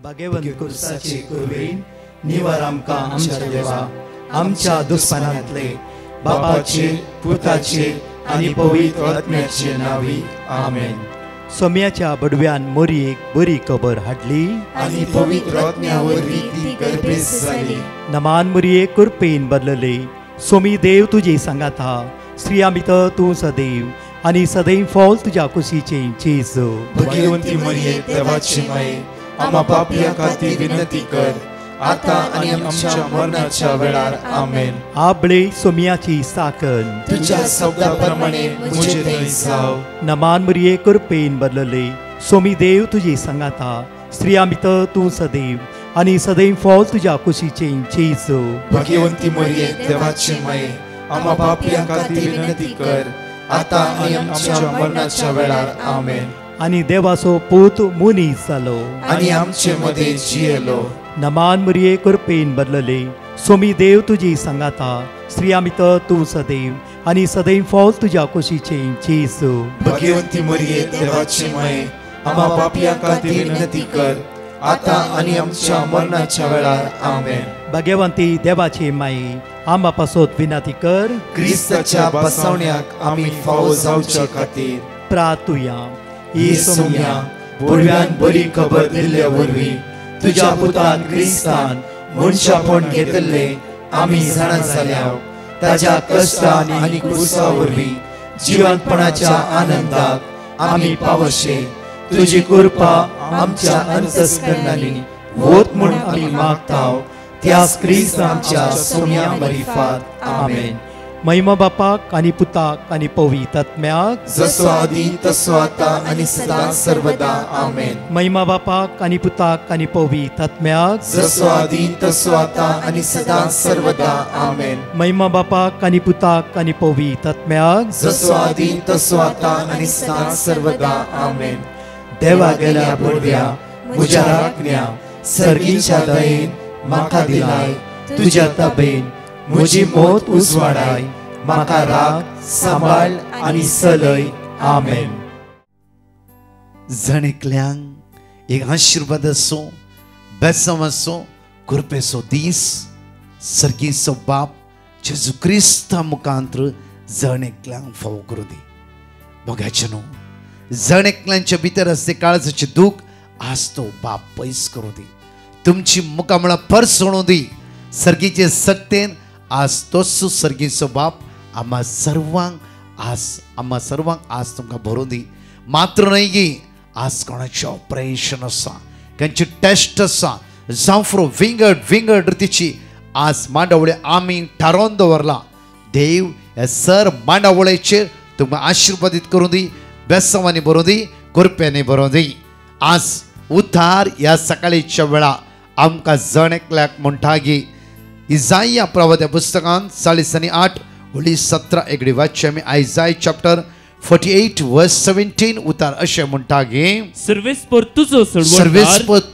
भाग्यवंत कुर्साचे कुरवेन निवार आमकां आमच्या देवा आमच्या दुस्मनांतले बापाचे पुताचे आनी पवित्र आत्म्याचे नावी आमेन। सोम्याच्या बडव्यान मोरयेक बरी खबर हाडली आनी पवित्र आत्म्या वरवीं ती गर्भेस जाली। नमान मोरये कुरपेन बदलले सोमी देव तुजे सांगात हा स्त्रिया भितर तूं सदैव आनी सदैव फॉल तुज्या कुशीचे जेजू। भाग्यवंती मरिये देवाची माये आम्हा पापियां खातीर विनंती कर आता आनी आमच्या मरणाच्या वेळार आमेन। आबळे सोम्याची साकन तुझ्या शब्दाप्रमाणे मुझे थंय जाव। नमान मोरये कुरपेन बदलले सोमी देव तुजे सांगात हा स्त्रिया भितर तूं सदैव आनी सदैव फॉल तुज्या कुशीचे जेजू। भाग्यवंती मरिये देवाची माये आम्हा पापियां खातीर विनंती कर आता आनी आमच्या मरणाच्या वेळार आमेन। आनी देवाचो पूत मुनीस जालो आनी आमचे मदे जियेलो। नमान मोरये कुरपेन बदलले सोमी देव तुजी सांगात हा स्त्रिया भितर तूं सदैव आनी सदैव फॉल तुज्या कुशीचे जेजू। भाग्यवंती मरिये देवाची माये आम्हा पापियां खातीर विनंती कर आता आनी आमच्या मरणाच्या वेळार आमेन। भाग्यवंती देवाचे माये आम्हा पासत विनंती कर क्रिस्ताच्या बसवण्याक आमी फावो जावच्या खातीर प्रार्थुया। ही सोम्या बडव्यान बरी खबर दिल्ल्या वरवीं तुज्या पुतान क्रिस्तान मनशापण घेतले आमी जाणा जाल्या ताज्या कश्टान आनी क्रुसा वरवीं जिवंतपणाच्या आनंदाक आमी पावशे तुजी कृपा आमच्या अंतस्करणांनी होत म्हूण आमी मागताव त्याच क्रिस्त आमच्या सोम्या मरिफात आमेन। महिमा बापाक आनी पुताक आनी पवित्र आत्म्याक जसो आदी तसो आता आनी सदां सर्वदा आमेन। महिमा बापाक आनी पुताक आनी पवित्र आत्म्याक जसो आदी तसो आता आनी सदां सर्वदा आमेन। महिमा बापाक आनी पुताक आनी पवित्र आत्म्याक जसो आदी तसो आता आनी सदां सर्वदा आमेन। देवा गेल्या बडव्या म्हज्या राखण्या सर्गीच्या दयेन म्हाका दिलाय तुज्या ताबेन म्हजी मोत उजवाडाय म्हाका राख सांबाळ आनी चलय आमेन। जणेकल्यांक एक आशीर्वाद असो बेसम असो कृपेचो दीस सर्गीचो बाप जेजू क्रिस्ता मुखांतर जणेकल्यांक फावो करूं दी। मोगाचे न्हू जणेकल्यांच्या भितर असते काळजाचे दूख आज तो बाप पयस करूं दी। तुमची मुखामळां परसोणू दी सर्गीचे सक्तेन आज तोच सर्गीचो बाप आम्हा सर्वांक आज तुमकां भरूं दी। मात्र न्हय गी आज कोणाचें ऑपरेशन आसा खंयची टेस्ट आसा जावं फ्रो विंगड रितीची आज मांडावळे आमी थारोवन दवरला। देव ह्या सर मांडावळेचेर तुमकां आशिर्वादीत करूं दी बेसवांनी भरूं दी कृपेनी भरूं दी। आज उद्धार ह्या सकाळीच्या वेळा आमकां जणेकल्याक म्हणटा गी इजाया प्रवाद्या पुस्तकान 40:8 होळी 17 एगडी वाच्य आमी आयजाय चॅप्टर 48 वर्स 17 उतार अशें म्हणटा गे सर्वेस्पर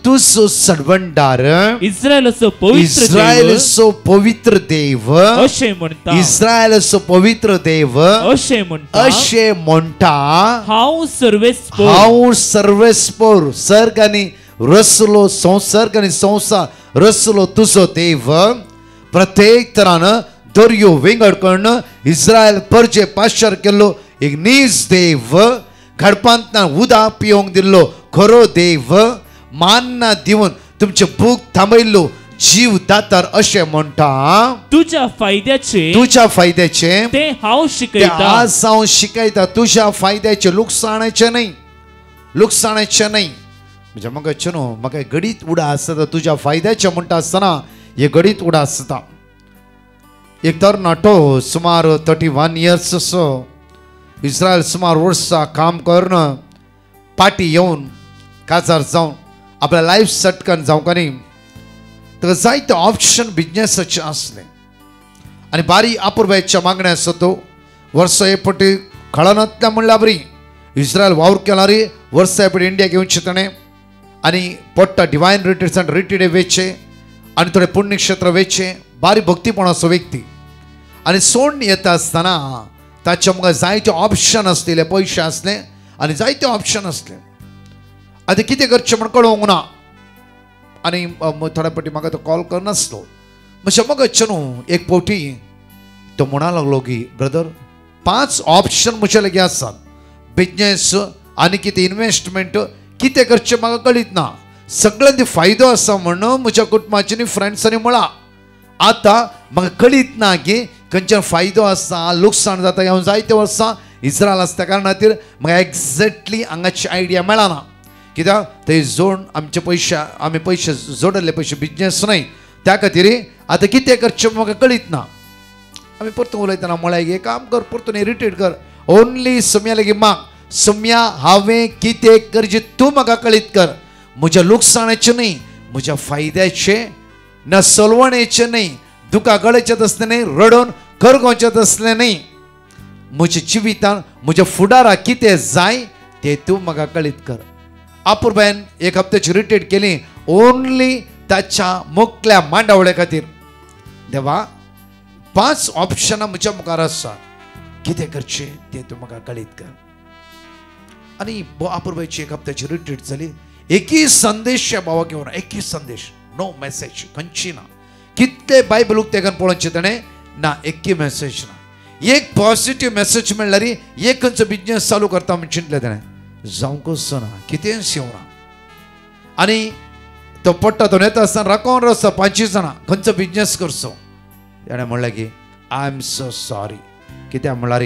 तुजो सडवंडार इस्रायेलचो पवित्र देव अशें म्हणटा इस्रायेलचो पवित्र देव अशें म्हणटा हांव सर्वेस्पर सर्ग आनी रचलो संसार रचलो तुजो देव प्रत्येक तरान दर्यो विंगड करून इस्रायल परजे पाश्चार केल्लो एक नीज देव खडपांतना उदक पिवंक दिल्लो खरो देव मान्ना दिवन तुमचे भूक थांबयल्लो जीव दातार अशें म्हणटा तुज्या फायद्याचे ते हांव शिकयता। आज हांव शिकयता तुज्या फायद्याचे लुकसाणाचे न्हय म्हणजे म्हाका गडीत उडा आसता तुज्या फायद्याचे म्हणटा आसतना हे गडीत उडा आसता। एक तर नाटो सुमार 31 इयर्स असो इस्रायल सुमार वर्सां काम करून पाटी येवन काजार जावन आपल्या लायफ सटकन जावंक न्ही ताका जायते ऑप्शन बिजनेसाचे आसले आनी बारी अपुरबायेच्या मागण्या आसा तो वर्सा हे पटी खळनांतल्या म्हणल्यार बरी इस्रायल वावर केला रे वर्सा हे पटी इंडिया घेवचे ताणें आनी पडटा डिवायन रिट्रीट्स रिट्रीट वेचे आनी थोडे पुण्यक्षेत्र वेचे बारी भक्तीपणाचो व्यक्ती आनी सोडून येता आसतना ताचे म्हाका जायते ऑप्शन आसलेले पयशे आसले आनी जायते ऑप्शन आसले आतां कितें करचें म्हण कळोवंक ना आनी थोड्या फावटी म्हाका तो कॉल करनासलो. मातशें म्हाका चनू एक फावटी तो म्हणा लागलो की ब्रदर 5 ऑप्शन म्हजे लागीं आसात. बिजनेस आनी कितें इन्वेस्टमेंट कितें करचें म्हाका कळीत ना. सगळ्यांनी फायदो आसा म्हणून म्हज्या कुटुंबाची फ्रेंड्सांनी म्हणला. आतां म्हाका कळीत ना की खंयच्यान फायदो आसा लुकसाण जाता. हांव जायते वर्सां इस्रायल आसा त्या कारणा खातीर म्हाका एक्झॅक्टली हांगाची आयडिया मेळना. कित्याक थंय जोड आमचे पयशे आमी पयशे जोडले पयशे बिजनेस न्हय. त्या खातीर आतां कितें करचें म्हाका कळीत ना. आमी परतून उलयतना म्हळ्यार एक काम कर परतून इरिटेट कर. ओन्ली सोम्या लागीं माग सोम्या हांवें कितें करचें तूं म्हाका कळीत कर. म्हज्या लुकसाणाचें न्ही म्हज्या फायद्याचें ना सलवणेचें न्ही दुका गळेचें तसलें न्ही रडोवन करगोवचें तसलें न्ही. म्हज्या जिवितांत म्हज्या फुडाराक कितें जाय तें तूं म्हाका कळीत कर. अपूर्बायन एक हप्त्याची रिट्रीट केली ओन्ली ताच्या मुखल्या मांडावळे खातीर. देवा 5 ऑप्शनां म्हज्या मुखार आसा कितें करचें तें तूं म्हाका कळीत कर. आनी अपूर्बायची एक हप्त्याची रिट्रीट जाली. एकूय संदेश बाबा घेवन एकूय संदेश नो मेसेज खंयची ना. कितले बायबल उक्ते घेवन पळोवचें ताणें ना एकूय मेसेज ना. एक पॉझिटिव्ह मेसेज मेळ्ळ्यार एक खंयचो बिजनेस चालू करता म्हण चिंतलें ताणें जावंकच ना कितेंच येवना. आनी तो पडटा तो येता आसतना राखोन रस्ता 5 जाणां खंयचो बिजनेस करचो. ताणें म्हणलें की आय एम सो सॉरी. कित्याक म्हळ्यार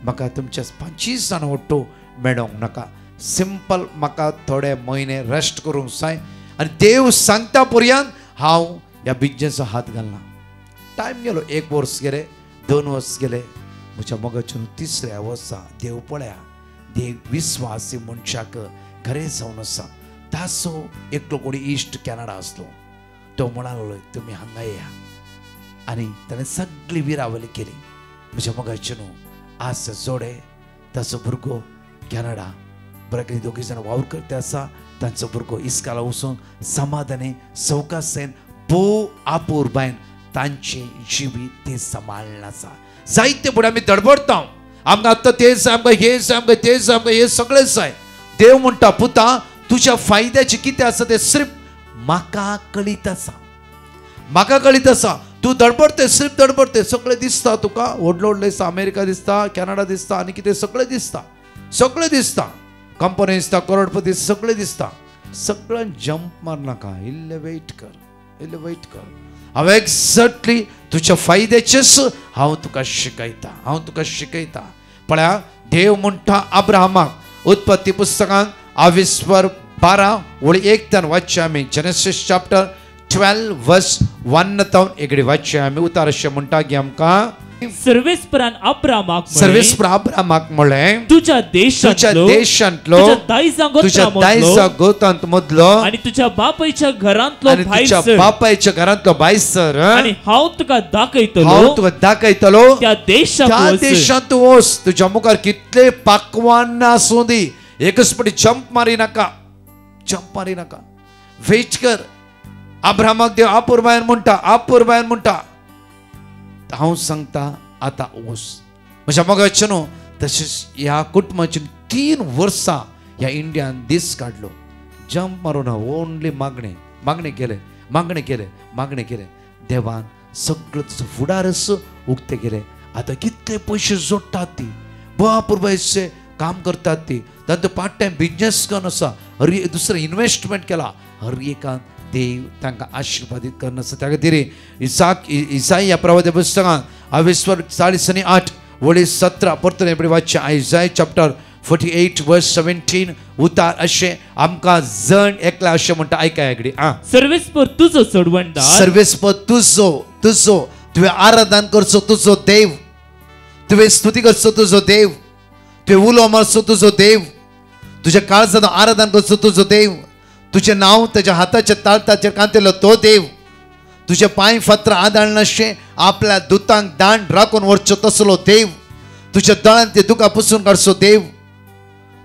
म्हाका तुमच्या 5 जाणां ओट्टो मेळोंक नाका. सिंपल म्हाका थोडे म्हयने रेस्ट करूंक जाय आनी देव सांगता पर्यंत हांव ह्या बिजनेसाक हात घालना. टायम गेलो 1 वर्स गेले 2 वर्स गेले. म्हज्या मोगाच्यान 3ऱ्या वर्सा देव पळया देव विस्वासी मनशाक खरें जावन आसा. ताचो एकलो कोणी इश्ट कॅनडा आसलो. तो म्हणालो तुमी हांगा या आनी ताणें सगळी विरावली केली. म्हज्या मोगाच्यान आज जोडे ताचो भुरगो कॅनडा बरें दोगी जाण वावर करते आसा. तांचो भुरगो इस्काला वचून समाधानी सवकासेन भोव आपुरबायन तांचे जिवीत ते सांबाळन आसा. जायते फुडें आमी धडपडटा आमकां आतां तें जाय आमकां हें जाय आमकां तें जाय आमकां हें सगळें जाय. देव म्हणटा पुता तुज्या फायद्याचें कितें आसा तें सिर्फ म्हाका कळीत आसा. म्हाका कळीत आसा. तूं धडपडते सिर्फ धडपडते सगळें दिसता तुका व्हडलो व्हडलो दिसता अमेरिका दिसता कॅनडा दिसता आनी कितें सगळें दिसता कंपनी दिसता करोडपती सगळें दिसता. सगळ्यांक जंप मार नाका. इल्लें वेट कर. हांव एक्झॅक्टली तुज्या फायद्याचेच हांव तुका शिकयता. पळया देव म्हणटा अब्राहमाक उत्पत्ती पुस्तकांत 22:12 वाचचें आमी. जेनेसिस चॅप्टर 12 वर्स 1 तावन एकडी वाचचें आमी. उतार अशें म्हणटा की आमकां सर्वेस्परान अब्राहमाक म्हळें तुज्या देशांतलो तुज्या दायजा गोतांत मदलो आनी तुज्या बापायच्या घरांतलो भायर सर आनी हांव तुका दाखयतलो त्या देशांत तूं वच. तुज्या मुखार कितले पाकवान आसूं दी एकच फावटी जंप मारी नाका. वेट कर. अब्राहमाक देव आपुरबायन म्हणटा हांव सांगता आतां वच. म्हज्या मोगाचें न्हू तशेंच ह्या कुटुंबाची 3 वर्सां ह्या इंडियान दीस काडलो. जंप मारून ओन्ली मागणे केले. देवान सगळो तुजो फुडारच उक्ते केले. आतां कितले पयशे जोडटात ती बापूरबायचे काम करतात ती. तांचो पार्ट टायम बिजनेस करून आसा. दुसरें इन्वेस्टमेंट केला. हर एकान देव तांकां आशिर्वादीत करन आसा. त्या खातीर इसाई ह्या प्रवाद्या पुस्तकांत 40:8 वळी 17 परतून एपडी वाचचें. आयजाय चॅप्टर 48 वर्स 17 उतार अशें आमकां जण एकला अशें म्हणटा. आयकाय एकडी. सर्वेस्पर तुजो चडवणदार सर्वेस्पर तुजो तुवें आराधन करचो तुजो देव. तुवें स्तुती करचो तुजो देव. तुवें उलो मारचो तुजो देव. तुज्या काळजांत आराधन करचो तुजो देव. तुजें नांव ताच्या हाताच्या ताळताचेर कांतिल्लो तो देव. तुजे पांय फातर आदाळनाशें आपल्या दुतांक दांड राखून व्हरचो तसलो देव. तुज्या दोळ्यांत ते दुकां पुसून काडचो देव.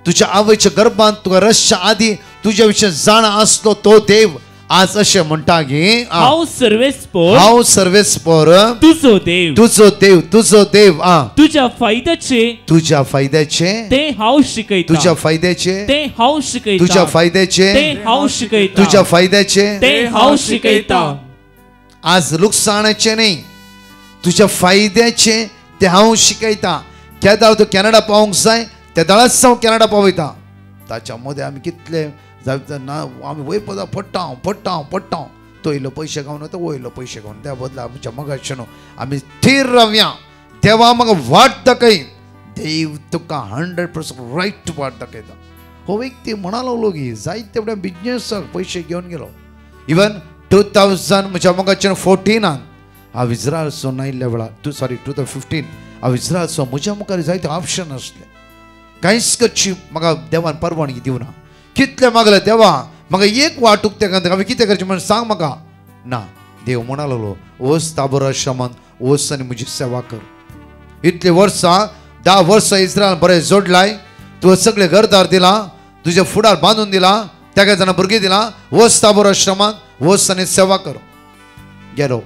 तुज्या आवयच्या गर्भांत तुका रसच्या आदी तुज्या विशीं जाणा आसलो तो देव आज अशें म्हणटा की हांव सर्वेस्पर हांव सर्वेस्पर तुजो देव तुजो देव तुझ्या फायद्याचे ते हांव शिकयता तुझ्या फायद्याचे ते हांव शिकयता तुझ्या फायद्याचे ते हांव शिकयता तुझ्या फायद्याचे ते हांव शिकयता आज लुकसाणाचे नाही तुझ्या फायद्याचे ते हांव शिकयता केदार तूं कॅनडा पावूंक जाय त्या दळाच हांव कॅनडा पावयता ताच्या मदें आमी कितले ना आमी वयर पडटा तो इल्लो पयशे गावन तो वयलो पयशे गावन त्या बदला आमच्या मगाचे न्हू आमी स्थिर रावया देवा म्हाका वाट दाखय देव तुका 100% रायट वाट दाखयता हो व्यक्ती म्हणा लागलो की जायते तेवढ्या बिजनेसाक पयशे घेवन गेलो इवन 2000 म्हज्या मगाचे 14 हांव इस्रायलसून आयिल्ल्या वेळार 2015 हांव इस्रायलसून म्हज्या मुखार जायते ऑप्शन आसले कांयच करची म्हाका देवान परवानगी दिवना कितले मागले देवा म्हाका एक वाटूक तेका हांवें कितें करचें म्हण सांग म्हाका ना देव म्हणा लागलो वच ताबोर आश्रमांत वच आनी म्हजी सेवा कर इतली वर्सां 10 वर्सां इस्रायल बरें जोडलाय तुवें सगळे घरदार दिला तुजे फुडार बांदून दिला त्या जाणां भुरगीं दिला वच ताबोर आश्रमांत वच आनी सेवा कर गेलो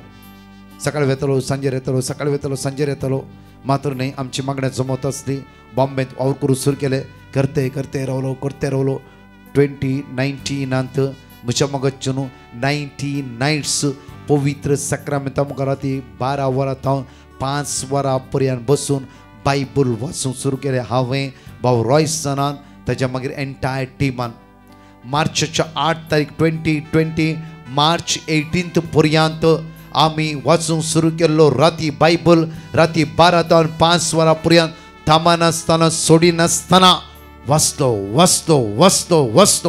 सकाळी वेतलो सांजेर येतलो सकाळी वेतलो सांजेर येतलो मात्र न्ही आमची मागण्या जमत आसली बॉम्बेंत वावर करूं सुरू केले करते रावलो 2019 म्हज्या मगजचे न्हू 90 नायट्स पवित्र सक्रामेंता मुखार राती 12 वरां थावन 5 वरां पर्यंत बसून बायबल वाचूंक सुरू केलें हांवें भाव रॉयसनान ताच्या मागीर एंटायर टिमान मार्चाच्या 8 तारीख 2020 मार्च 18 पर्यंत आमी वाचूंक सुरू केल्लो राती बायबल राती 12 थावन 5 वरां पर्यंत थांबनासतना सोडिनासतना वाचलो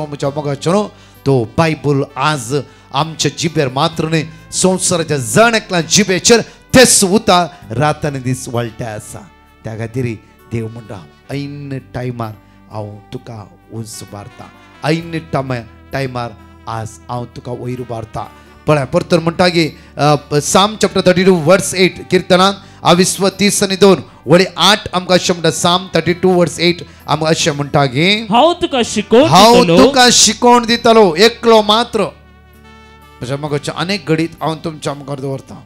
म्हज्या मोगाचो तो बायबल आज आमच्या जिबेर मात्र न्ही संवसाराच्या जण एकल्या जिबेचेर तेच उतार रात आनी दीस वळटे आसा त्या खातीर देव म्हणटा ऐन टायमार हांव तुका उंच उबारता ऐन टायमार आज हांव तुका वयर उबारता पळय परतर म्हणटा की साम चॅप्टर 32 वर्स 8 कीर्तनांत 22:30 वळी 8 आमकां अशें म्हणटा साम 32 वर्स 8 आमकां अशें म्हणटा की हांव तुका शिकोवन दितलो एकलो मात्र म्हज्या मगाच्या अनेक घडीत हांव तुमच्या मुखार दवरता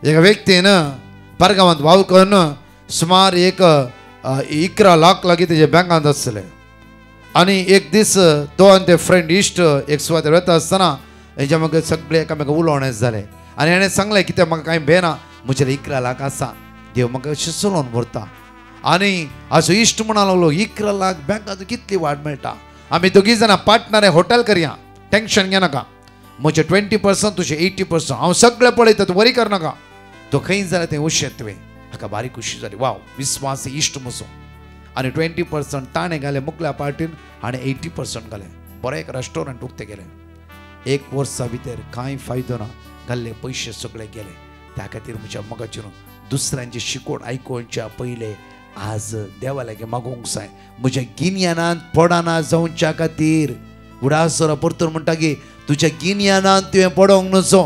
एका व्यक्तीन पारगांवांत वावर करून सुमार एक 11 लाख लागीं तेजे बँकांत आसले आनी एक दीस तो आनी ते फ्रेंड इश्ट एक सुवातेर वता आसतना हेज्या म्हाका सगळे एकामेका उलोवणे जाले आनी हाणें सांगलें कितें म्हाका कांय भेना म्हजे 11 लाख आसा देव म्हाका अशें चलोवन व्हरता आनी हाजो इश्ट म्हणा लागलो 11 लाख बँकांत कितली वाड मेळटा आमी दोगी जाणां पार्टनर हॉटेल करया टेन्शन घेनाका म्हजे 20% तुजे 80% हांव सगळें पळयता तूं वरी करनाका तो खंय जाल्यार तें उशें तुवें म्हाका बारीक खुशी जाली वाव विस्वास इश्ट म्हजो आनी 20% ताणें घाले मुखल्या पार्टीन आनी 80% घाले बरें एक रेस्टॉरंट उक्तें गेलें 1 वर्सा भितर कांय फायदो ना घाल्ले पयशे सगळे गेले त्या खातीर म्हज्या मोगाचेर दुसऱ्यांचे शिकोण आयकोवच्या पयले आज देवा लागीं मागोवंक जाय म्हज्या गिन्यानांत पडना जावच्या खातीर उडासरा परतूर म्हणटा की तुज्या गिन्यानांत तुवें पडोंक नजो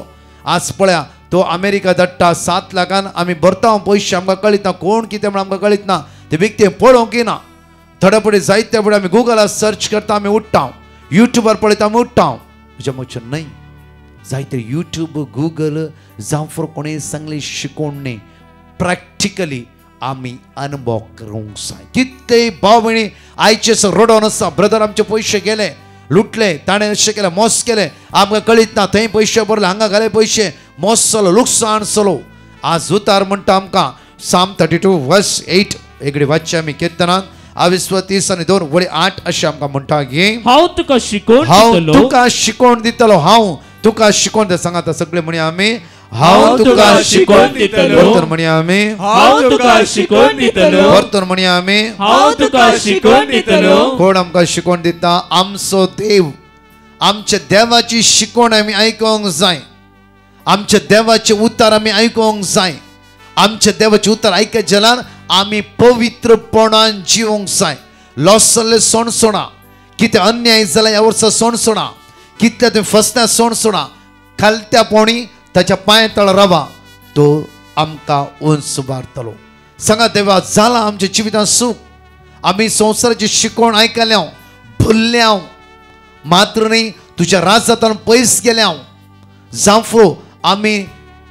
आज पळया तो अमेरिका धाडटा 7 लाखान आमी भरता पयशे आमकां कळीत ना कोण कितें म्हण आमकां कळीत ना ते व्यक्ती पळोवंक ना थोडे पडे जायते पडे आमी गुगलार सर्च करता आमी उठ्ठा युट्यूबार पळयता आमी उठ्ठा म्हज्या मगचेर न्हय जायते यूट्यूब गूगल जावं फॉर कोणें सांगलें शिकोवण न्ही प्रॅक्टिकली आमी अनुभव करूंक जाय कितलेय भाव भयणी आयचे रडोन आसा ब्रदर आमचे पयशे गेले लुटले ताणें अशें केलें मोस केलें आमकां कळीत ना थंय पयशे भरले हांगा घाले पयशे मोस जालो लुकसाण जालो आज उतार म्हणटा आमकां साम 32 वर्स 8 एकडे वाचचे आमी कीर्तनांत 22:30 वळी 8 अशें आमकां म्हणटा की हांव तुका शिकोवन दितलो हांव तुका शिकोवन दे सांगात सगळे म्हणया आमी हांव तुका शिकोवन दितलो परतून म्हणया आमी हांव तुका शिकोवन दितलो परतून म्हणया आमी हांव तुका शिकोवन दितलो कोण आमकां शिकोवन दिता आमचो देव आमच्या देवाची शिकोवण आमी आयकोवंक जाय आमच्या देवाचे उतार आमी आयकोवंक जाय आमच्या देवाचे उतार आयकत जाल्यार आमी पवित्रपणान जिवंक जाय लॉस जाल्ले सण सोडा कितें अन्याय जाला ह्या वर्सा सण सोडा कितल्या तुवें फसल्या सण सोडा खालत्यापणी ताच्या पांय तळ रावा तो आमकां उंच उबारतलो सांगा देवा जाला आमच्या जिवितांत सूख आमी संवसाराची शिकोवण आयकल्या भुल्ल्या मात्र न्ही तुझ्या राजांतल्यान पयस गेल्या जावफ्रो आमी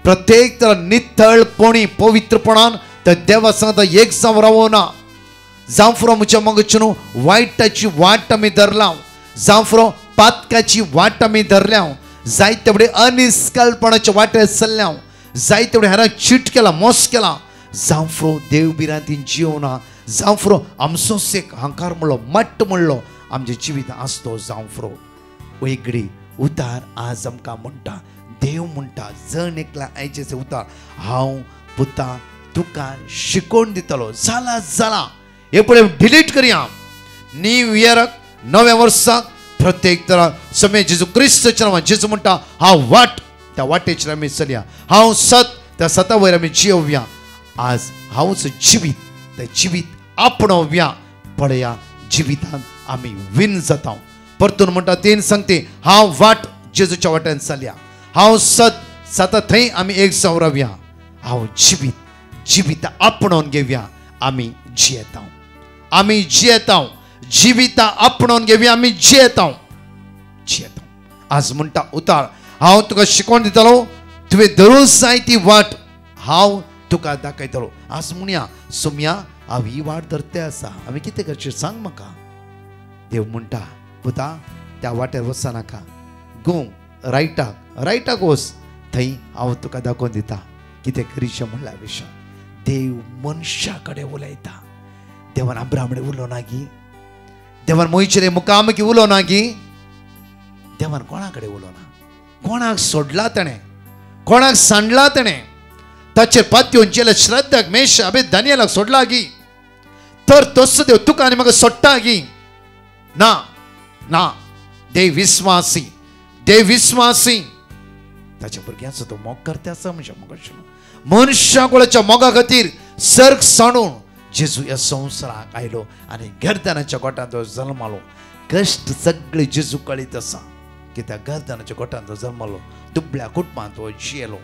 प्रत्येक तर नितळपणी पवित्रपणान त्या देवा सांगता एक जावन रावना जावफ्रो म्हज्या मगचनू वायटाची वाट आमी धरला जावफ्रो पातकाची वाट आमी धरल्या जायते तेवढे अनिस्कलपणाच्या वाटेर चल्ल्या जायते तेवढे हेरांक चीट केला मोस केला जावफ्रो देव बिरांतीन जिवना जावफ्रो आमचो सेक हंकार म्हणलो मट्ट म्हणलो आमचे जिवीत आसतो जावफ्रो वेगळी उतार आज आमकां म्हणटा देव म्हणटा जण एकला आयचे उतार हांव पुता तुका शिकोवन दितलो जाला जाला हे पळय डिलीट करया न्यू इयराक नव्या वर्साक प्रत्येक तरा समय जेजू क्रिस्ताच्या नांवान जेजू म्हणटा हांव वाट त्या वाटेचेर आमी चलया हांव सत त्या सता वयर आमी जियोवया आज हांवच जिवीत ते जिवीत आपणोवया पळया जिवितांत आमी विन जाता परतून म्हणटा तेन सांगते हांव वाट जेजूच्या वाट्यान चलया हांव सत थंय आमी एक जावन रावया हांव जिवीत आपणोवन घेवया आमी जियेता आमी जियेता जिविता आपणोवन घेवया आमी जियेता आज म्हणटा उतार हांव तुका शिकोवन दितलो तुवें धरून जाय ती वाट हांव तुका दाखयतलो आज म्हणया सुमया हांव ही वाट धरते आसा आमी कितें करचें सांग म्हाका देव म्हणटा पुता त्या वाटेर वचना नाका गो रायटाक वच थंय हांव तुका दाखोवन दिता कितें करीचें म्हणल्या विशय देव मनशा कडेन उलयता देवान अब्राहम कडेन उलोवना गी देवान मोइचेर मुखामुखी उलोवना गी देवान कोणा कडेन उलोवना कोणाक सोडला ताणें कोणाक सांडला ताणें ताचेर पात्योन जेल्या श्रद्धाक मेश अबे दानियेलाक सोडला गी तर तसो देव तुका आनी म्हाका सोडटा गी ना ना देव विस्वासी ताच्या भुरग्यांचो तो मोग करता आसा म्हणजे मनशा कोणाच्या मोगा खातीर सर्ग सांडून जेजू ह्या संवसाराक आयलो आनी गर्दनाच्या गोठांत तो जल्मालो कश्ट सगळे जेजू कळीत आसा कित्याक गर्दनाच्या गोठांत तो जल्मलो दुबळ्या कुटुंबांत तो जियेलो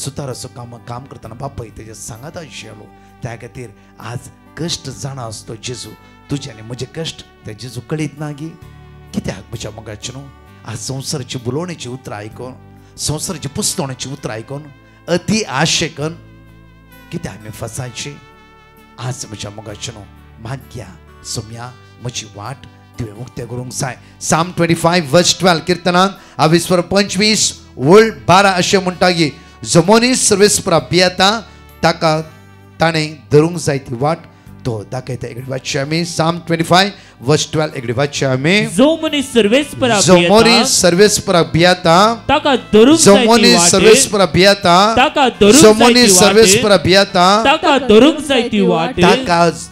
सुताराचो काम करतना बापाय तेजे सांगात जियेलो त्या खातीर आज कश्ट जाणा आसतो जेजू तुजे आनी म्हजे कश्ट ते जेजू कळीत ना गी कित्याक म्हज्या मोगाचे न्हू आज संवसाराची बुलोवणेची उतरां आयकून संवसाराची पुस्तोवण्याची उतरां आयकून अति आशेकन कित्याक आमी फसायची आज म्हज्या मोगाचे न्हू माग्या सोम्या म्हजी वाट तुवें उक्तें करूंक जाय साम 25:12 किर्तनांत 22:12 अशें म्हणटा की जो मनीस सर्वेस्परा भियेता ताका ताणें धरूंक जाय ती वाट तो दाखयता एक वाचया आमी साम 25:12 एक वाचया आमी जो मनीस सर्वेस्परा भियेता ताका धरूंक जाय ती वाट सर्वेस्परा भियेता ताका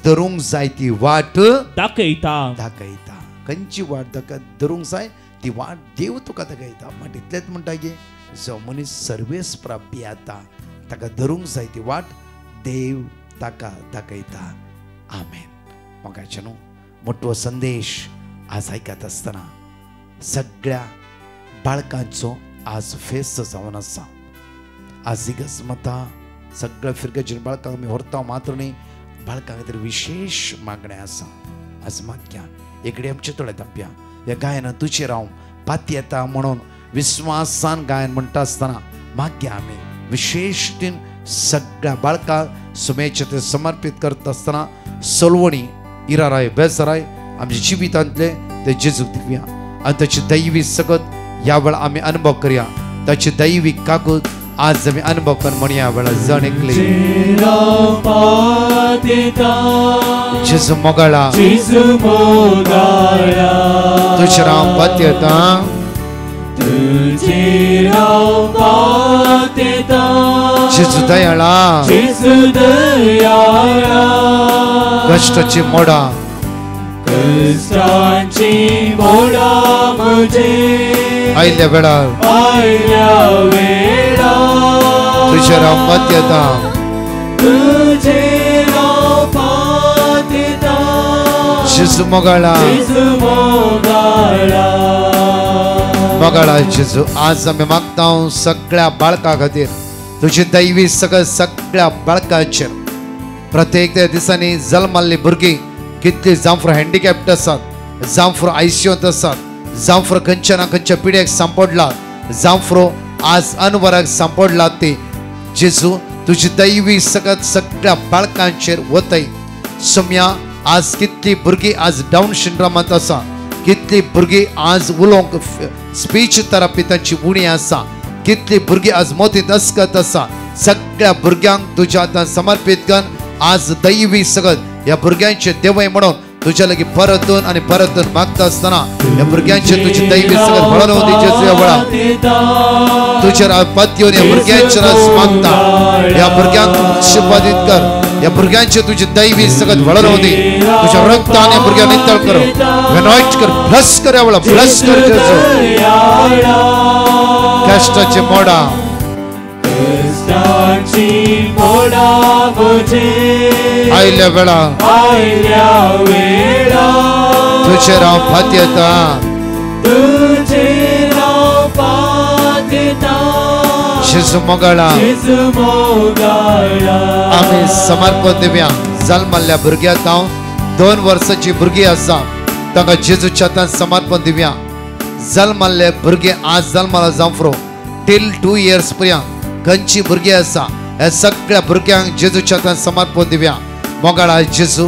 धरूंक जाय ती वाट दाखयता खंयची वाट ताका धरूंक जाय ती वाट देव तुका दाखयता मात इतलेंच म्हणटा की जो मनीस सर्वेस्परा भियेता ताका धरूंक जाय ती वाट देव ताका दाखयता आमेन मोगाचे न्हू मोठो संदेश आज आयकत आसतना सगळ्या बाळकांचो आज फेस्त जावन आसा आज इगस्मता सगळ्या फिरगेच्या बाळकांक आमी व्हरता मात्र न्ही बाळकां खातीर विशेष मागणें आसा आज मागया एकडे आमचे थोडे तांपया ह्या गायनां तुजेर हांव पाती येता म्हणून विस्वासान गायन म्हणटा आसतना मागया आमी विशेष दिन सगळ्या बाळकांक सुमेचे ते समर्पित करता आसतना सोलवणी इराराय बेसराय आमच्या जिवितांतले ते जेजूक दिवया आनी ताची दैवी सगत ह्या वेळा आमी अनुभव करया ताची दैवी काकूत आज आमी अनुभव कर म्हणया वेळा जण एकले जेजू मोगाळा तुझे राम पात्यता जेजू दयाळा कष्टाची मोडा आयल्या वेळार तुझे राम पात्यता जेजू मोगाळा मोगाळा जेजू आज आमी मागता सगळ्या बाळकां खातीर तुझी दैवी सगळ्या बाळकांचेर प्रत्येक त्या दिसांनी जल्माल्ली भुरगीं कितली जावं हँडिकॅप्ड आसात जावं ICUंत आसात जांफ्रो खंयच्या ना खंयच्या पिढ्याक सांपडला जांफ्रो आज अनवराक सांपडला ते जेजू तुझी दैवी सगळ्यात सगळ्या बाळकांचेर वतय सोम्या आज कितली भुरगीं आज डाऊन सिंड्रोमांत आसा कितली भुरगीं आज उलोवंक स्पीच थेरपी तांची उणी आसा कितली भुरगीं आज मोतीत अस्कत आसा सगळ्या भुरग्यांक तुज्या आतां समर्पीत कर आज दैवी सगळ्यात ह्या भुरग्यांचे देवय म्हणून तुझ्या लागीं परतून आणि परतून मागता असताना ह्या भुरग्यांचे तुझी दैवी सगळ्यात वळोवन दी जेजू ह्या वेळा तुझ्या पत्योन ह्या भुरग्यांचे रस मागता ह्या भुरग्यांक आशीर्वादीत कर ह्या भुरग्यांचे तुझी दैवी सगळ्यात वळोवन दी तुझ्या रक्तान ह्या भुरग्यांक नितळ कर अनॉइंट कर ब्लेस कर ह्या वेळा ब्लेस कर जेजू कष्टाचे मोडा आयल्या वेळा तुझे राव पात्यता जेजू मोगाळा आम्ही समर्पण दिव्या जल्मल्ल्या भुरग्याक हांव 2 वर्साची भुरगीं आसा ताका जेजूच्या हातांत समर्पण दिव्या जल्मल्ले भुरगे आज जल्माला जांफ्रो टिल 2 इयर्स पर्यंत खंयची भुरगीं आसा ह्या सगळ्या भुरग्यांक जेजूच्या हातांत समर्पण दिव्या मोगाळा जेजू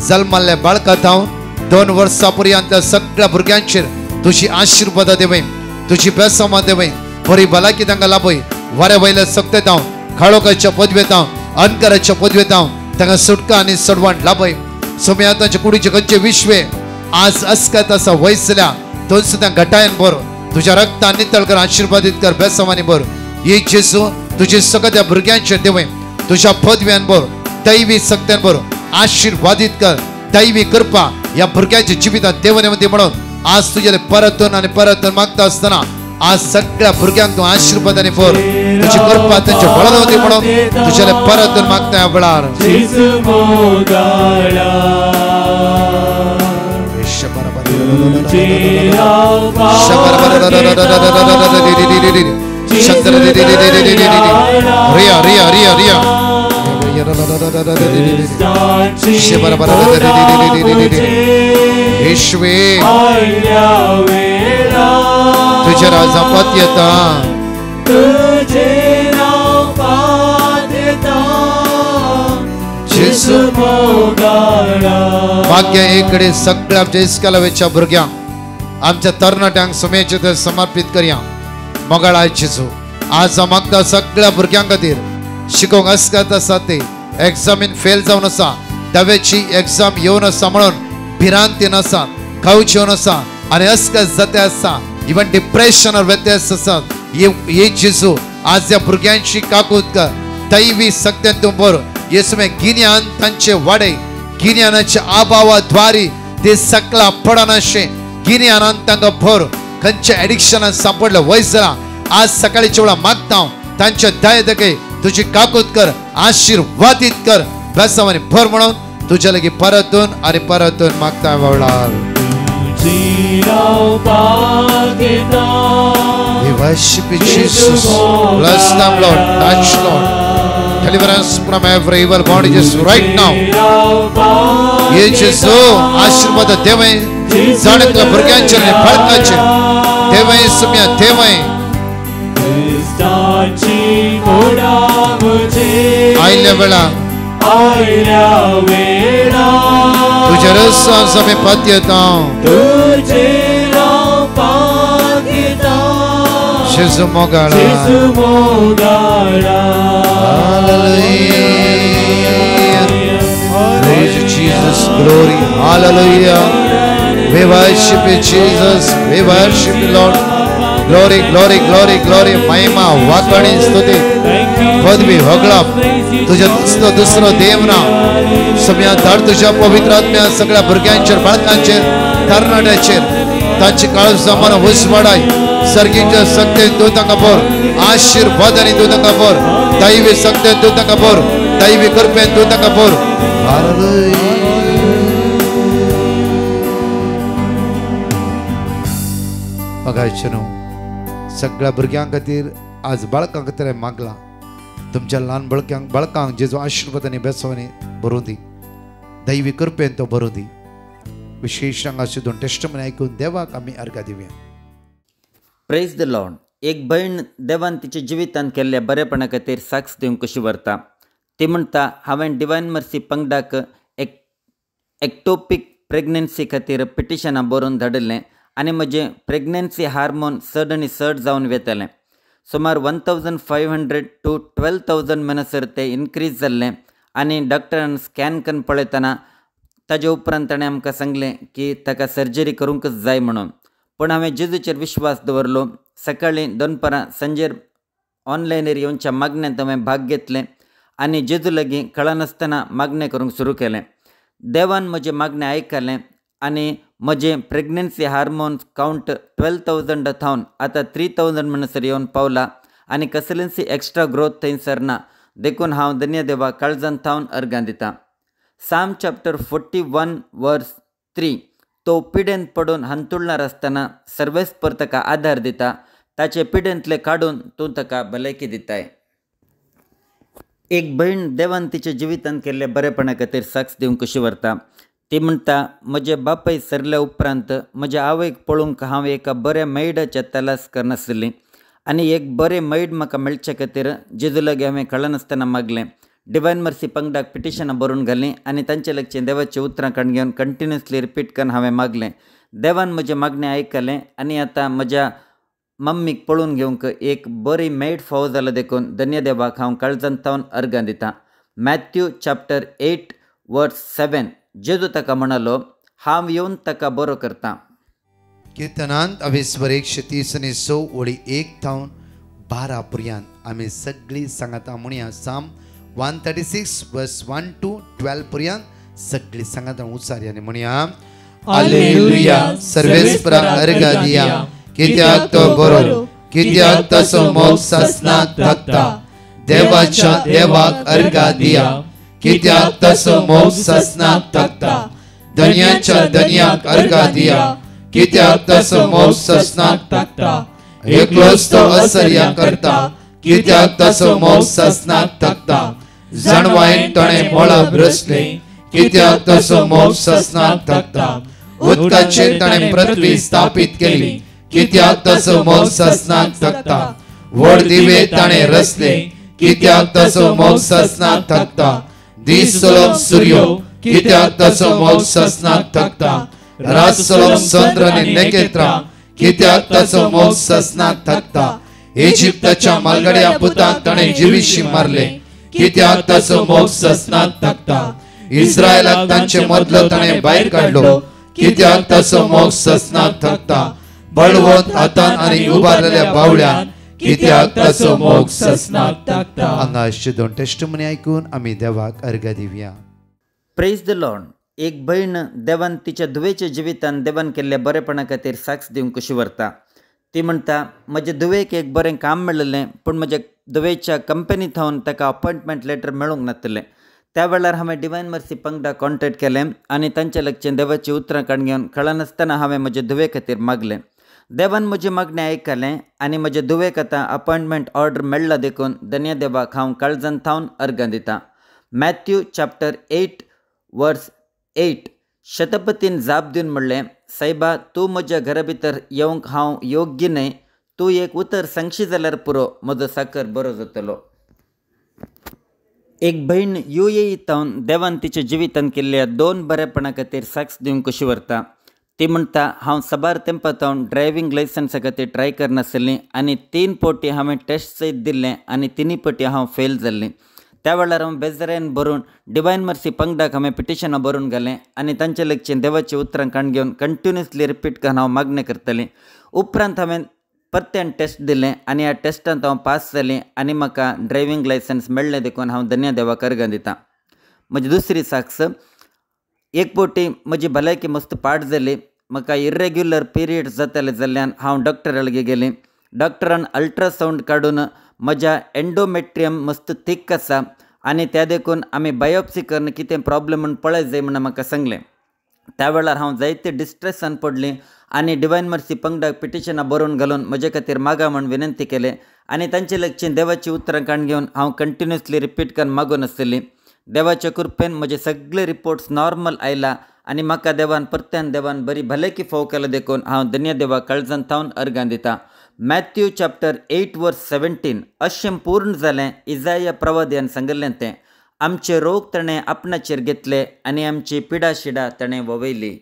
जल्मल्ल्या बाळकांत हांव 2 वर्सां पर्यंत त्या सगळ्या भुरग्यांचेर तुझी आशीर्वाद देवय तुझी बेसमा देवय बरी भलायकी तांकां लाभय वाऱ्या वयल्या सप्तेत हांव काळोखाच्या पदवेत हांव अंधकाराच्या पदवेत हांव तांकां सुटका आनी सडवण लाभय सोम्या तांचे कुडीचे खंयचे विश्वे आज अस्कत आसा वयसल्या तो सुद्दां घटायन भर तुझ्या रक्तान नितळ कर आशीर्वादीत कर बेसमानी भर ये जेजू तुझे सगळ्या भुरग्यांचे देवय तुझ्या पदव्यान भर दैवी सक्त्यान भर आशीर्वादीत कर दैवी कृपा या भुरग्यांच्या जिवितांत देवनेमध्ये म्हणून आज तुझे परतून आणि परतून मागता असताना आज सगळ्या भुरग्यांक तू आशीर्वादाने भर तुझी कृपा त्यांच्या बळावती म्हणून तुझे परतून मागता या बळार रिया रिया रिया रिया ईश्वे तुझे राजा पात्यता भाग्य एकडे सगळ्या जेस्कालावेच्या भुरग्यांक आमच्या तरणाट्यांक सोम्याचे ते समर्पित करया मोगाळा जेजू आज मागता सगळ्या भुरग्यां खातीर शिकोवंक अस्कत आसा ते एग्जामीन फेल जावन आसा दव्याची एग्जाम येवन आसा म्हणून भिरांतीन आसा खावची येवन आसा आनी अस्कत जाते आसा इवन डिप्रेशनार व्यत्यास आसात ये जेजू आज या भुरग्यांची काकूत कर दैवी सत्यान तूं भर येसुमे गिन्यान तांचे वाडय गिन्यानाच्या आभावाद्वारे ते सकला पडनाशे गिन्यानान तांकां भर खंयच्या एडिक्शनान सांपडले वयसला आज सकाळीच्या वेळा मागता तांच्या दये तुझी काकूत कर आशीर्वादित कर बेसमानी भर म्हणून तुझ्या लागीं परतून आणि परतून मागता वेळार We worship you, Jesus. Bless them, Lord. Touch, Lord. Deliverance from every evil body just right now. ये जेजू आशीर्वाद देवय जाणकल्या भुरग्यांचेर आनी बाळकांचेर देवय सुम्या देवय आयल्या वेळा तुझे रस्त्यान समे पात्यता जेजू मोगाळा Praise Jesus, glory, hallelujah. We worship you, Jesus. We worship you, Lord. Glory, glory, glory, glory. महिमा वाकणी स्तुती पदवी होगळा तुझ्या दुसरो देवना सगळ्या धाड तुझ्या पवित्र आत्म्या सगळ्या भुरग्यांचेर बाळकांचेर तरणाट्यांचेर तांची काळजा मन उसवाडाय सर्गीच्या सत्तेन तूं तांकां भर आशीर्वादांनी तूं तांकां भर दैवी सत्तेन तूं तांकां भर दैवी कृपेन तूं तांकां भर बघायचें सगळ्या भुरग्यां खातीर आज बाळकां खातीर मागला तुमच्या ल्हान बाळकांक जेजू आशीर्वादांनी बेसवांनी भरूं दी दैवी कृपेन तो भरूं दी विशेष अशी दोन टेस्टमनी ऐकून देवाक आमी अर्घ दिवया. Praise the Lord. एक भयण देवान तिच्या जिवितान केल्ल्या बरेपणा खातीर साक्ष दिवंक कशी व्हरता. ती म्हणटा, हांवें डिवायन मर्सी पंगडाक एक्टोपिक प्रेग्नन्सी खातीर पिटिशनां बरोवन धाडिल्लें आनी म्हजें प्रेग्नन्सी हार्मोन चड आनी चड जावन वेतालें. सुमार 1500 to 12,000 म्हणसर तें इन्क्रीज जाल्लें आनी डॉक्टरान स्कॅन करून पळयतना ताजे उपरांत ताणें आमकां सांगलें की ताका सर्जरी करूंकच जाय म्हणून. पूण हांवें जेजूचेर विश्वास दवरलो. सकाळीं दनपारां सांजेर ऑनलायनीर येवच्या मागण्यांत हांवें भाग घेतलें आनी जेजू लागीं कळनासतना मागणें करूंक सुरू केलें. देवान म्हजें मागणें आयकलें आनी म्हजें प्रेग्नन्सी हार्मोन कावंट 12,000 थावन आतां 3,000 म्हणसर येवन पावला आनी कसलींच एक्स्ट्रा ग्रोथ थंयसर ना. देखून हांव धन्य देवा काळजांत थावन अर्गां दितां. साम चॅप्टर 41 वर्स 3. तो पिडेंत पडून हांतुळणार आसतना सर्वेस्पर ताका आधार दिता. ताचे पिडेंतले काडून तूं ताका भलायकी दिताय. एक भयण देवान तिच्या जिवितान केल्ल्या बरेपणा खातीर साक्ष दिवंक कशी व्हरता. ती म्हणटा, म्हजे बापाय सरल्या उपरांत म्हज्या आवयक पळोवंक हांव एका बऱ्या मैडाच्या तलास करनासली आनी एक बरें मैड म्हाका मेळचे खातीर जेजू लागीं हांवें कळनासतना मागलें. डिवायन मर्सी पंगडाक पिटिशनां बरोवन घालीं आनी तांचे लागचीं देवाचीं उतरां काडून घेवन कंटिन्युअसली रिपीट करून हांवें मागलें. देवान म्हजें मागणें आयकलें आनी आतां म्हज्या मम्मीक पळोवन घेवंक एक बरी मेड फावो जाला. देखून धन्य देवाक हांव काळजांत थावन अर्गां दितां. मॅथ्यू चॅप्टर 8 वर्स 7. जेजू ताका म्हणालो, हांव येवन ताका बरो करतां. कीर्तनांत अवेस्वर 130 ओळी 1 थावन 12 पर्यंत आमी सगळीं सांगाता म्हणया. साम 136 वर्स 1 to 12 पर्यंत सगळीं सांगाता उचारी आनी म्हणया, हालेलुया. सर्वेस्पराक अर्घ दिया, कित्याक तो बरो, कित्याक ताचो मोग ससनाक थकता. देवाच्या देवाक अर्घ दिया, कित्याक ताचो मोग ससनाक थकता. धन्याच्या धन्याक अर्घ दिया, कित्याक ताचो मोग ससनाक थकता. एकलोच तो असर्या करता, कित्याक ताचो मोग ससनाक थकता. जणवायन ताणें मोळाब रचलें, कित्याक ताचो मोग ससनाक थकता. उदकाचेर ताणें पृथ्वी स्थापीत केली, कित्याक ताचो मोग ससनाक थकता. व्हड दिवे ताणें रचले, कित्याक ताचो मोग ससनाक थकता. दीस चलोवंक सूर्यो, कित्याक ताचो मोग ससनाक थकता. रात चलोवंक चंद्र आनी नखेत्रां, कित्याक ताचो मोग ससनाक थकता. इजिप्ताच्या मालगड्या पुताक ताणें जिवीशी मारले, कित्याक ताचो मोग ससनाक थकता. इस्रायलाक तांचे मदलो ताणें भायर काडलो, कित्याक ताचो मोग ससनाक थकता. बळवंत हातान आनी उबारलेल्या बावळ्यान, कित्याक ताचो मोग ससनाक थकता. हांगा अशें दोन टेस्टमनी आयकून आमी देवाक अर्घ दिवया. Praise the Lord. एक भयण देवान तिच्या धुवेच्या जिवितान देवान केल्ल्या बरेपणा खातीर साक्ष दिवंक कशी व्हरता. ती म्हणटा, म्हजे धुवेक एक बरें काम मेळिल्लें, पूण म्हज्या धुवेच्या कंपनी थावन ताका अपॉयंटमेंट लेटर मेळूंक नासलें. त्या वेळार हांवें डिवायन मर्सी पंगडाक कॉन्टॅक्ट केलें आनी तांचे लागचीं देवाचीं उतरां काडून घेवन कळनासतना हांवें म्हजे धुवे खातीर मागलें. देवान म्हजें मागणें आयकलें आनी म्हजे धुवेक आतां अपॉयंटमेंट ऑर्डर मेळ्ळा. देखून धन्य देवाक हांव काळजांत थावन अर्गां दितां. मॅथ्यू चॅप्टर 8 वर्स 8. शतपतीन जाप दिवन म्हणलें, सायबा, तूं म्हज्या घरा भितर येवंक हांव योग्य न्हय. तूं एक उतर सांगशी जाल्यार पुरो, म्हजो साकर बरो जातलो. एक भयण UAE थावन देवान तिच्या जिवितान केल्ल्या 2 बरेपणा खातीर साक्ष दिवंक कशी व्हरता. ती म्हणटा, हांव साबार तेंपा थावन ड्रायव्हिंग लायसन्सा खातीर ट्राय करनासलें आनी 3 फावटी हांवें टेस्ट सयत दिल्लें आनी 3 फावटी हांव फेल जाल्लें. त्या वेळार हांव बेजारेन भरून डिवायन मर्सी पंगडाक हांवें पिटिशनां बरोवन घालें आनी तांचे लागचीं देवाचीं उतरां काडून घेवन कंटिन्युअसली रिपीट करून हांव मागणें करतलें. उपरांत हांवें परत्यान टेस्ट दिलें आनी ह्या टेस्टांत हांव पास जालें आनी म्हाका ड्रायव्हिंग लायसन्स मेळ्ळें. देखून हांव धन्य देवाक अर्गां दितां. म्हजी दुसरी साक्ष. एक फावटी म्हजी भलायकी मस्त पाड जाली. म्हाका इरेग्युलर पिरियड जाताले जाल्ल्यान हांव डॉक्टरा लागीं गेलें. डॉक्टरान अल्ट्रासावंड काडून म्हज्या एंडोमेट्रियम मस्त थीक आसा आनी त्या देखून आमी बायोप्सी करून कितें प्रॉब्लम म्हूण पळय जाय म्हणून म्हाका सांगलें. त्या वेळार हांव जायते डिस्ट्रेसान पडलें आनी डिवायन मर्सी पंगडाक पिटिशनां बरोवन घालून म्हजे खातीर मागा म्हूण विनंती केलें आनी तांचे लागचीं देवाचीं उतरां काडून घेवन हांव कंटिन्युअसली रिपीट करून मागून आसतलीं. देवाच्या कृपेन म्हजे सगळे रिपोर्ट्स नॉर्मल आयला आनी म्हाका देवान परत्यान देवान बरी भलेकी फोव केला देखून हांव धन्य देवा काळजान थावन अर्गां दिता. मॅथ्यू चॅप्टर 8 वर्स 17 अशें पूर्ण जालें इजाया प्रवाद्यान सांगिल्लें तें. आमचे रोग ताणें आपणाचेर घेतले आनी आमची पिडा शिडा ताणें ववयली.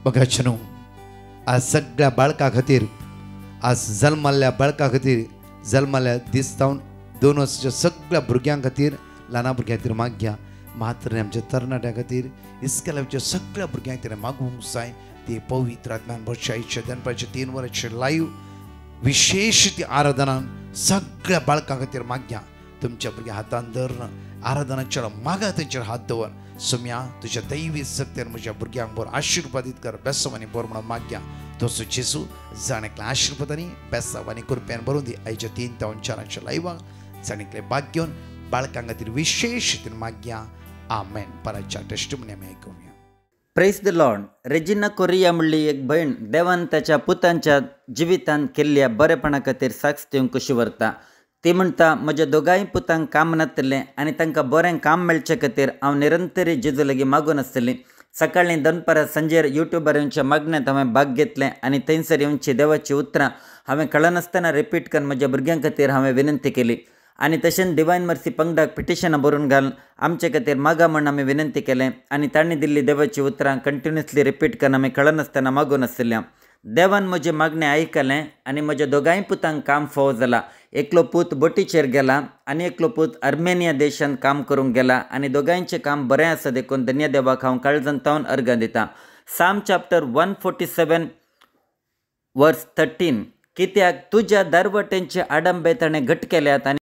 बघाचनो आज सगळ्या बाळका खातीर, आज जल्माल्ल्या बाळका खातीर, जल्माल्या दिसतावन 2 वर्साच्या सगळ्या भुरग्यां खातीर, ल्हान भुरग्यां खातीर मागया. मात्र आमच्या तरणाट्यां खातीर, इस्केलाच्या सगळ्या भुरग्यां खातीर मागूंक जाय. ते पवित्र आत्म्यान भरशायेचे दनपारचे 3 वरांचे लाईव्ह विशेष ती आराधनान सगळ्या बाळकां खातीर मागया. तुमच्या भुरग्या हातान धरना आराधनाच्या मागा तांचेर हात दवर. सुम्या तुज्या दैवी सत्तेन म्हज्या भुरग्यांक बरो आशिर्वादीत कर, बेसांवांनी बरो म्हणून मागया. तसो जेसू जाणेकल्या आशिर्वादांनी बेसांवांनी कृपेन बरोवन दी. आयच्या 3 ते 4 लाईव्हाक जाणेकले भाग घेवन बाळकां खातीर विशेष रितीन मागया. आमेन. पराच्या टेस्टिमोनी आमी आयकुया. Praise the lord. Regina Correa म्हणली एक भयण देवान ताच्या पुतांच्या जिवितान केल्ल्या बरेपणा खातीर साक्ष दिवंक कशी व्हरता. ती म्हणटा, म्हज्या दोगांय पुतांक काम नासतलें आनी तांकां बरें काम मेळचे खातीर हांव निरंतरी जेजू लागीं मागून आसतलीं. सकाळीं दनपारां सांजेर युट्यूबारांच्या मागण्यांत हांवें भाग घेतलें आनी थंयसर येवची देवाची उतरां हांवें कळनासतना रिपीट करून म्हज्या भुरग्यां खातीर हांवें विनंती केली. आनी तशेंच डिवायन मर्सी पंगडाक पिटिशनां बरोवन घालून आमचे खातीर मागा म्हण आमी विनंती केलें आनी तांणी दिल्ली देवाची उतरां कंटिन्युअसली रिपीट करून आमी कळनासतना मागून आसतलीं. देवान म्हजें मागणें आयकलें आनी म्हज्या दोगांय पुतांक काम फावो जाला. एकलो पूत बोटीचेर गेला आनी एकलो पूत आर्मेनिया देशांत काम करूंक गेला आनी दोगांयचें काम बरें आसा देखून धन्य देवाक हांव काळजान थावन अर्गां दिता. साम चॅप्टर 147 वर्स 13 कित्याक तुज्या दारवटेंचे आडंबे ताणें घट केल्यात आनी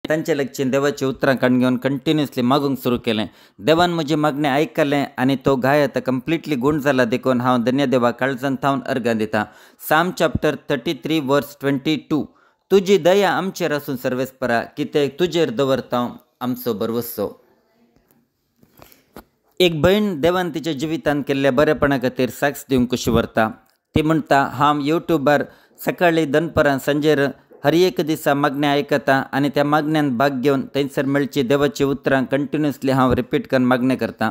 तांचे लागचीं देवाची उतरां काडून घेवन कंटिन्युअसली मागूंक सुरू केलें. देवान म्हजें मागणें आयकलें आनी तो गाय आतां कंप्लिटली गूण जाला देखून हांव धन्य देवाक काळजान थावन अर्गां दिता. साम चॅप्टर 33 वर्स 22 तुजी दया आमचेर आसूं सर्वेस्परा कित्याक तुजेर दवरता आमचो भरवसो. एक भयण देवान तिच्या जिवितान केल्ल्या बरेपणा खातीर साक्ष दिवंक कशी व्हरता. ती म्हणटा, हांव युट्यूबार सकाळीं दनपारां सांजेर हर एक दिसा मागणें आयकता आनी त्या मागण्यांत भाग घेवन थंयसर मेळची देवाची उतरां कंटिन्युअसली हांव रिपीट करून मागणें करतां.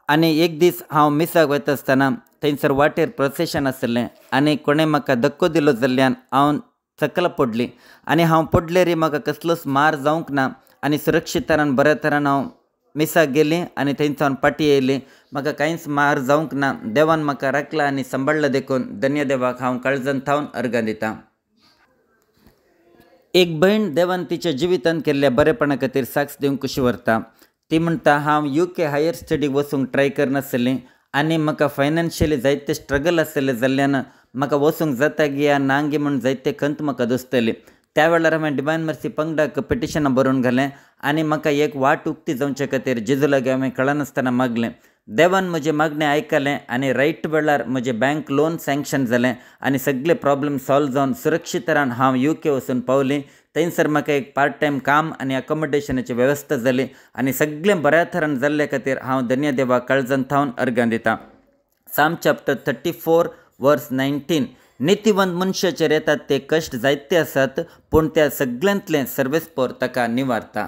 आनी एक दीस हांव मिसाक वता आसतना थंयसर वाटेर प्रोसेशन आसलें आनी कोणें म्हाका धक्को दिलो जाल्ल्यान हांव सकयल पडली आनी हांव पडलेरी म्हाका कसलोच मार जावंक ना आनी सुरक्षीत तरान बऱ्या तरान हांव मिसाक गेली आनी थंयसान पाटी येयली. म्हाका कांयच मार जावंक ना. देवान म्हाका राखला आनी सांबाळ्ळा देखून धन्य देवाक हांव काळजान थावन अर्गां दितां. एक भयण देवान तिच्या जिवितान केल्ल्या बरेपणा खातीर साक्ष दिवंक कशी व्हरता. ती म्हणटा, हांव UK हायर स्टडीक वचूंक ट्राय करनासलें आनी म्हाका फायनान्शियली जायते स्ट्रगल आसलें जाल्ल्यान म्हाका वचूंक जाता गिया ना गी म्हूण जायते खंत म्हाका दिसतली. त्या वेळार हांवें डिवायन मर्सी पंगडाक पिटिशनां बरोवन घालें आनी म्हाका एक वाट उक्ती जावचे खातीर जेजू लागीं हांवें कळनासतना मागलें. देवान म्हजें मागणें आयकलें आनी रायट वेळार म्हजें बँक लोन सँक्शन जालें आनी सगळे प्रॉब्लेम सॉल्व जावन सुरक्षीत तरान हांव UK वचून पावलीं. थंयसर म्हाका एक पार्ट टायम काम आनी अकोमोडेशनाची वेवस्था जाली आनी सगळें बऱ्या तरान जाल्ले खातीर हांव धन्य देवाक काळजान थावन अर्गां दितां. साम चॅप्टर 34 वर्स 19 नितीवंत मनशाचेर येतात ते कश्ट जायते आसात पूण त्या सगळ्यांतलें सर्वेस्पर ताका निवारता.